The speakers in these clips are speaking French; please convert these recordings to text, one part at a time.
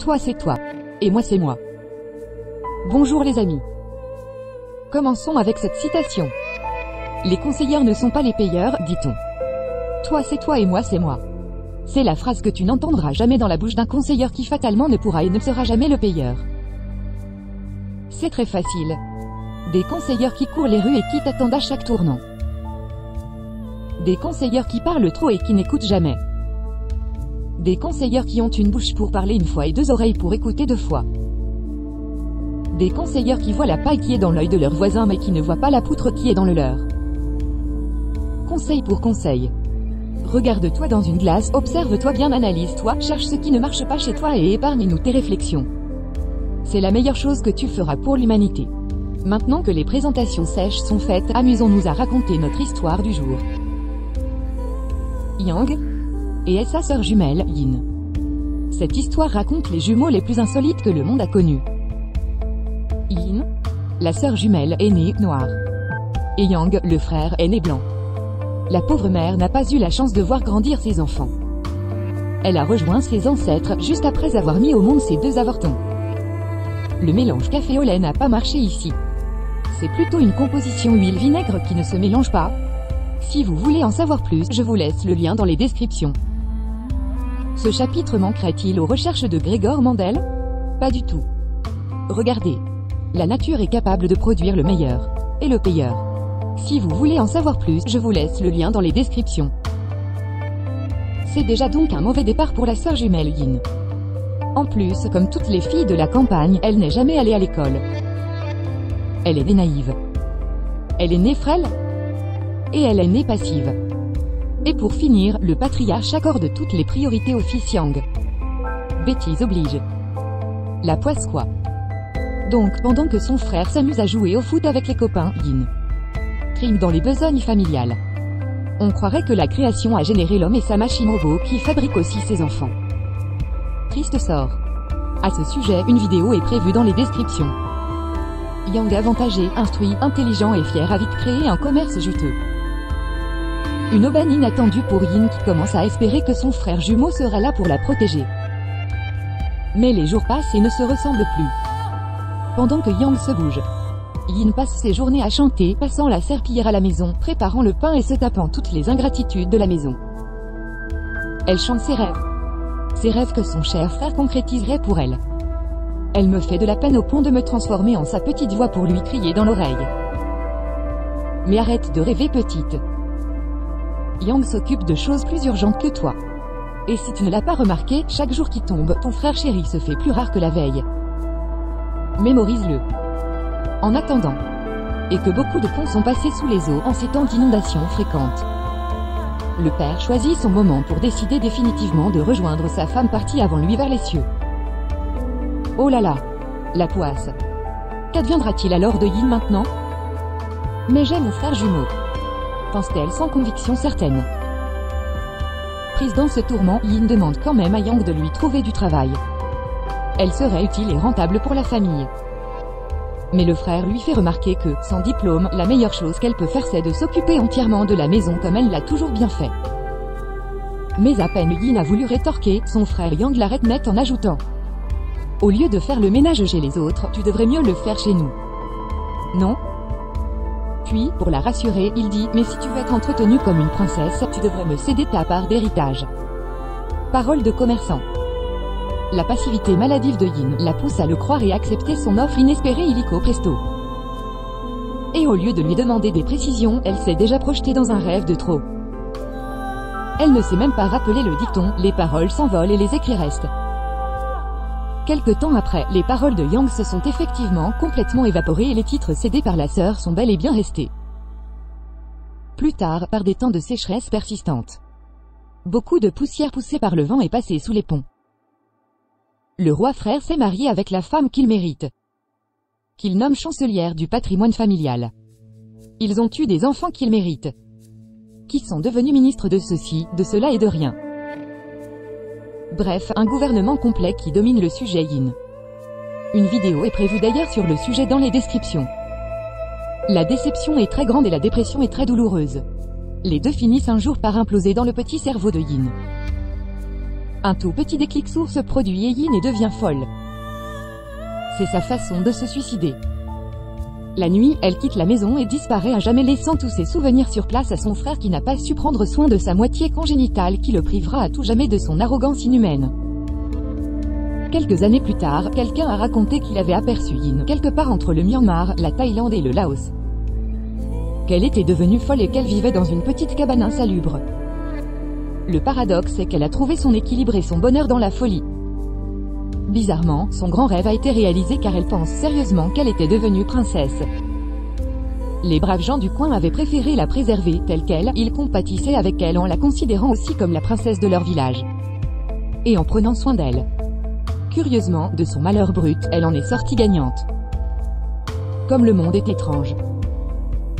Toi c'est toi. Et moi c'est moi. Bonjour les amis. Commençons avec cette citation. Les conseilleurs ne sont pas les payeurs, dit-on. Toi c'est toi et moi c'est moi. C'est la phrase que tu n'entendras jamais dans la bouche d'un conseiller qui fatalement ne pourra et ne sera jamais le payeur. C'est très facile. Des conseilleurs qui courent les rues et qui t'attendent à chaque tournant. Des conseilleurs qui parlent trop et qui n'écoutent jamais. Des conseilleurs qui ont une bouche pour parler une fois et deux oreilles pour écouter deux fois. Des conseilleurs qui voient la paille qui est dans l'œil de leur voisin mais qui ne voient pas la poutre qui est dans le leur. Conseil pour conseil. Regarde-toi dans une glace, observe-toi bien, analyse-toi, cherche ce qui ne marche pas chez toi et épargne-nous tes réflexions. C'est la meilleure chose que tu feras pour l'humanité. Maintenant que les présentations sèches sont faites, amusons-nous à raconter notre histoire du jour. Yang et sa sœur jumelle, Yin. Cette histoire raconte les jumeaux les plus insolites que le monde a connus. Yin, la sœur jumelle, est née noire. Et Yang, le frère, est né blanc. La pauvre mère n'a pas eu la chance de voir grandir ses enfants. Elle a rejoint ses ancêtres juste après avoir mis au monde ses deux avortons. Le mélange café au lait n'a pas marché ici. C'est plutôt une composition huile-vinaigre qui ne se mélange pas. Si vous voulez en savoir plus, je vous laisse le lien dans les descriptions. Ce chapitre manquerait-il aux recherches de Gregor Mendel? Pas du tout. Regardez. La nature est capable de produire le meilleur. Et le payeur. Si vous voulez en savoir plus, je vous laisse le lien dans les descriptions. C'est déjà donc un mauvais départ pour la sœur jumelle Yin. En plus, comme toutes les filles de la campagne, elle n'est jamais allée à l'école. Elle est née naïve. Elle est née frêle. Et elle est née passive. Et pour finir, le patriarche accorde toutes les priorités au fils Yang. Bêtise oblige. La poisse quoi. Donc, pendant que son frère s'amuse à jouer au foot avec les copains, Yin trime dans les besognes familiales. On croirait que la création a généré l'homme et sa machine robot qui fabrique aussi ses enfants. Triste sort. À ce sujet, une vidéo est prévue dans les descriptions. Yang avantagé, instruit, intelligent et fier a vite créé un commerce juteux. Une aubaine inattendue pour Yin qui commence à espérer que son frère jumeau sera là pour la protéger. Mais les jours passent et ne se ressemblent plus. Pendant que Yang se bouge, Yin passe ses journées à chanter, passant la serpillière à la maison, préparant le pain et se tapant toutes les ingratitudes de la maison. Elle chante ses rêves. Ses rêves que son cher frère concrétiserait pour elle. Elle me fait de la peine au point de me transformer en sa petite voix pour lui crier dans l'oreille. Mais arrête de rêver petite. Yang s'occupe de choses plus urgentes que toi. Et si tu ne l'as pas remarqué, chaque jour qui tombe, ton frère chéri se fait plus rare que la veille. Mémorise-le. En attendant. Et que beaucoup de ponts sont passés sous les eaux en ces temps d'inondations fréquentes. Le père choisit son moment pour décider définitivement de rejoindre sa femme partie avant lui vers les cieux. Oh là là. La poisse. Qu'adviendra-t-il alors de Yin maintenant? Mais j'ai mon frère jumeau. Pense-t-elle sans conviction certaine. Prise dans ce tourment, Yin demande quand même à Yang de lui trouver du travail. Elle serait utile et rentable pour la famille. Mais le frère lui fait remarquer que, sans diplôme, la meilleure chose qu'elle peut faire c'est de s'occuper entièrement de la maison comme elle l'a toujours bien fait. Mais à peine Yin a voulu rétorquer, son frère Yang l'arrête net en ajoutant. Au lieu de faire le ménage chez les autres, tu devrais mieux le faire chez nous. Non? Puis, pour la rassurer, il dit, mais si tu veux être entretenue comme une princesse, tu devrais me céder ta part d'héritage. Parole de commerçant. La passivité maladive de Yin la pousse à le croire et accepter son offre inespérée illico presto. Et au lieu de lui demander des précisions, elle s'est déjà projetée dans un rêve de trop. Elle ne s'est même pas rappelé le dicton, les paroles s'envolent et les écrits restent. Quelque temps après, les paroles de Yang se sont effectivement complètement évaporées et les titres cédés par la sœur sont bel et bien restés. Plus tard, par des temps de sécheresse persistante. Beaucoup de poussière poussée par le vent est passée sous les ponts. Le roi frère s'est marié avec la femme qu'il mérite. Qu'il nomme chancelière du patrimoine familial. Ils ont eu des enfants qu'ils méritent. Qui sont devenus ministres de ceci, de cela et de rien. Bref, un gouvernement complet qui domine le sujet Yin. Une vidéo est prévue d'ailleurs sur le sujet dans les descriptions. La déception est très grande et la dépression est très douloureuse. Les deux finissent un jour par imploser dans le petit cerveau de Yin. Un tout petit déclic source produit et Yin et devient folle. C'est sa façon de se suicider. La nuit, elle quitte la maison et disparaît à jamais, laissant tous ses souvenirs sur place à son frère qui n'a pas su prendre soin de sa moitié congénitale, qui le privera à tout jamais de son arrogance inhumaine. Quelques années plus tard, quelqu'un a raconté qu'il avait aperçu Yin quelque part entre le Myanmar, la Thaïlande et le Laos. Qu'elle était devenue folle et qu'elle vivait dans une petite cabane insalubre. Le paradoxe est qu'elle a trouvé son équilibre et son bonheur dans la folie. Bizarrement, son grand rêve a été réalisé car elle pense sérieusement qu'elle était devenue princesse. Les braves gens du coin avaient préféré la préserver telle qu'elle, ils compatissaient avec elle en la considérant aussi comme la princesse de leur village. Et en prenant soin d'elle. Curieusement, de son malheur brut, elle en est sortie gagnante. Comme le monde est étrange.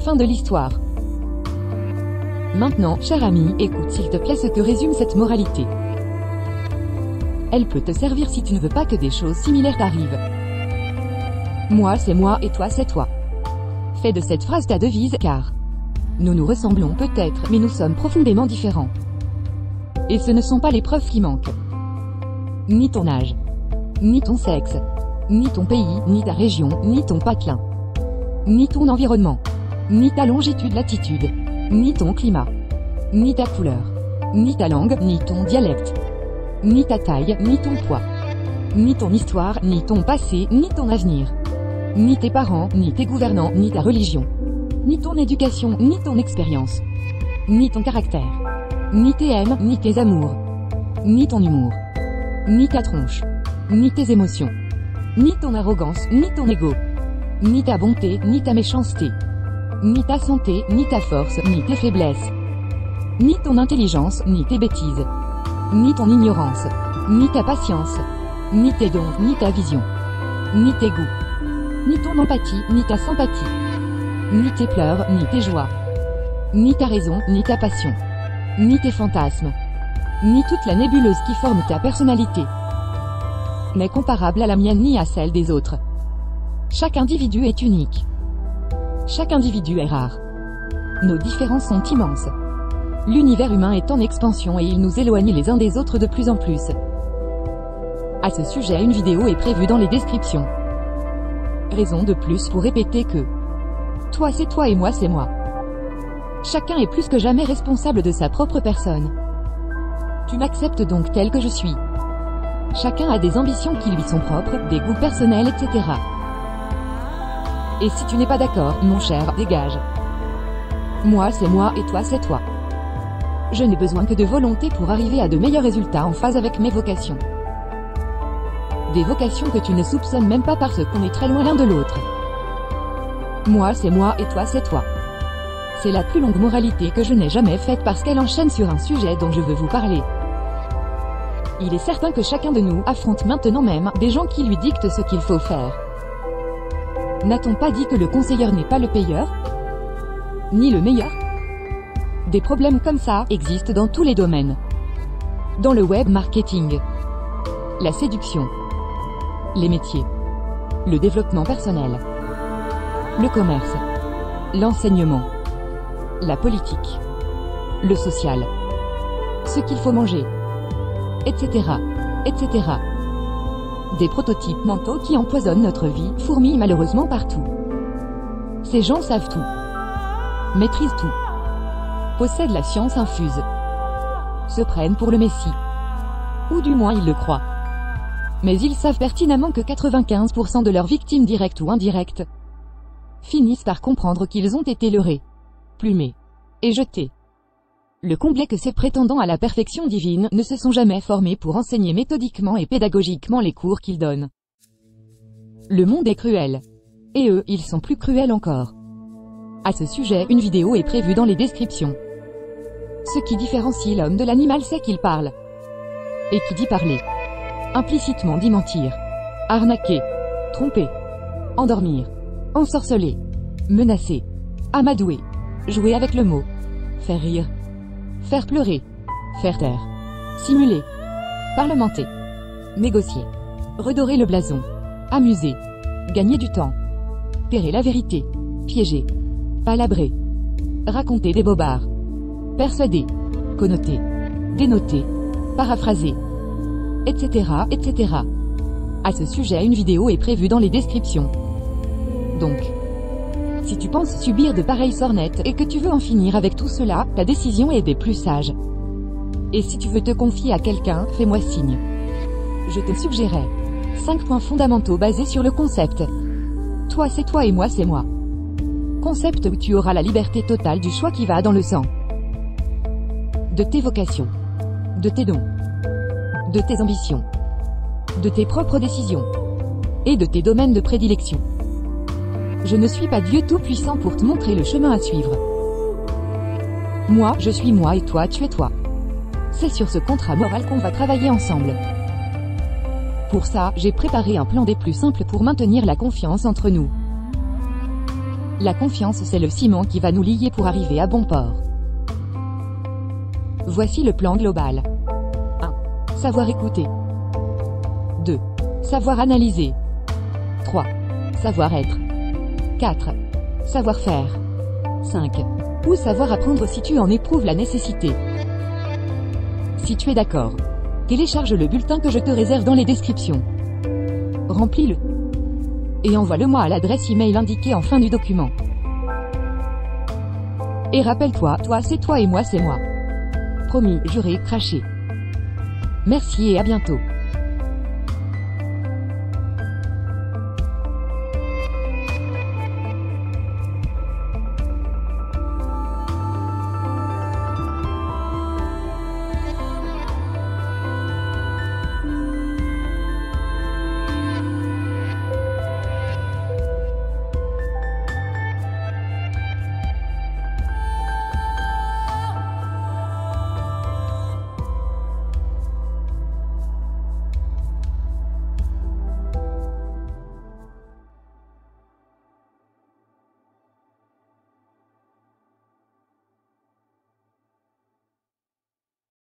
Fin de l'histoire. Maintenant, cher ami, écoute s'il te plaît ce que résume cette moralité. Elle peut te servir si tu ne veux pas que des choses similaires t'arrivent. Moi c'est moi et toi c'est toi. Fais de cette phrase ta devise, car nous nous ressemblons peut-être, mais nous sommes profondément différents. Et ce ne sont pas les preuves qui manquent. Ni ton âge, ni ton sexe, ni ton pays, ni ta région, ni ton patelin, ni ton environnement, ni ta longitude-latitude, ni ton climat, ni ta couleur, ni ta langue, ni ton dialecte, ni ta taille, ni ton poids, ni ton histoire, ni ton passé, ni ton avenir, ni tes parents, ni tes gouvernants, ni ta religion, ni ton éducation, ni ton expérience, ni ton caractère, ni tes haines, ni tes amours, ni ton humour, ni ta tronche, ni tes émotions, ni ton arrogance, ni ton ego, ni ta bonté, ni ta méchanceté, ni ta santé, ni ta force, ni tes faiblesses, ni ton intelligence, ni tes bêtises, ni ton ignorance, ni ta patience, ni tes dons, ni ta vision, ni tes goûts, ni ton empathie, ni ta sympathie, ni tes pleurs, ni tes joies, ni ta raison, ni ta passion, ni tes fantasmes, ni toute la nébuleuse qui forme ta personnalité, n'est comparable à la mienne ni à celle des autres. Chaque individu est unique. Chaque individu est rare. Nos différences sont immenses. L'univers humain est en expansion et il nous éloigne les uns des autres de plus en plus. À ce sujet, une vidéo est prévue dans les descriptions. Raison de plus pour répéter que toi c'est toi et moi c'est moi. Chacun est plus que jamais responsable de sa propre personne. Tu m'acceptes donc tel que je suis. Chacun a des ambitions qui lui sont propres, des goûts personnels, etc. Et si tu n'es pas d'accord, mon cher, dégage. Moi c'est moi et toi c'est toi. Je n'ai besoin que de volonté pour arriver à de meilleurs résultats en phase avec mes vocations. Des vocations que tu ne soupçonnes même pas parce qu'on est très loin l'un de l'autre. Moi c'est moi et toi c'est toi. C'est la plus longue moralité que je n'ai jamais faite parce qu'elle enchaîne sur un sujet dont je veux vous parler. Il est certain que chacun de nous affronte maintenant même des gens qui lui dictent ce qu'il faut faire. N'a-t-on pas dit que le conseiller n'est pas le payeur? Ni le meilleur? Des problèmes comme ça existent dans tous les domaines. Dans le web marketing, la séduction, les métiers, le développement personnel, le commerce, l'enseignement, la politique, le social, ce qu'il faut manger, etc., etc. Des prototypes mentaux qui empoisonnent notre vie fourmillent malheureusement partout. Ces gens savent tout, maîtrisent tout, possèdent la science infuse, se prennent pour le Messie. Ou du moins ils le croient. Mais ils savent pertinemment que 95% de leurs victimes directes ou indirectes finissent par comprendre qu'ils ont été leurrés, plumés et jetés. Le comble est que ces prétendants à la perfection divine ne se sont jamais formés pour enseigner méthodiquement et pédagogiquement les cours qu'ils donnent. Le monde est cruel. Et eux, ils sont plus cruels encore. À ce sujet, une vidéo est prévue dans les descriptions. Ce qui différencie l'homme de l'animal, c'est qu'il parle. Et qui dit parler, implicitement dit mentir, arnaquer, tromper, endormir, ensorceler, menacer, amadouer, jouer avec le mot, faire rire, faire pleurer, faire taire, simuler, parlementer, négocier, redorer le blason, amuser, gagner du temps, terrer la vérité, piéger, palabrer, raconter des bobards, persuader, connoter, dénoter, paraphraser, etc., etc. À ce sujet, une vidéo est prévue dans les descriptions. Donc, si tu penses subir de pareilles sornettes et que tu veux en finir avec tout cela, ta décision est des plus sages. Et si tu veux te confier à quelqu'un, fais-moi signe. Je te suggérerais 5 points fondamentaux basés sur le concept. Toi c'est toi et moi c'est moi. Concept où tu auras la liberté totale du choix qui va dans le sang. De tes vocations. De tes dons. De tes ambitions. De tes propres décisions. Et de tes domaines de prédilection. Je ne suis pas Dieu tout-puissant pour te montrer le chemin à suivre. Moi, je suis moi et toi, tu es toi. C'est sur ce contrat moral qu'on va travailler ensemble. Pour ça, j'ai préparé un plan des plus simples pour maintenir la confiance entre nous. La confiance, c'est le ciment qui va nous lier pour arriver à bon port. Voici le plan global. 1. Savoir écouter. 2. Savoir analyser. 3. Savoir être. 4. Savoir faire. 5. Ou savoir apprendre si tu en éprouves la nécessité. Si tu es d'accord, télécharge le bulletin que je te réserve dans les descriptions. Remplis-le. Et envoie-le-moi à l'adresse email indiquée en fin du document. Et rappelle-toi, toi c'est toi et moi c'est moi. Promis, juré, craché. Merci et à bientôt.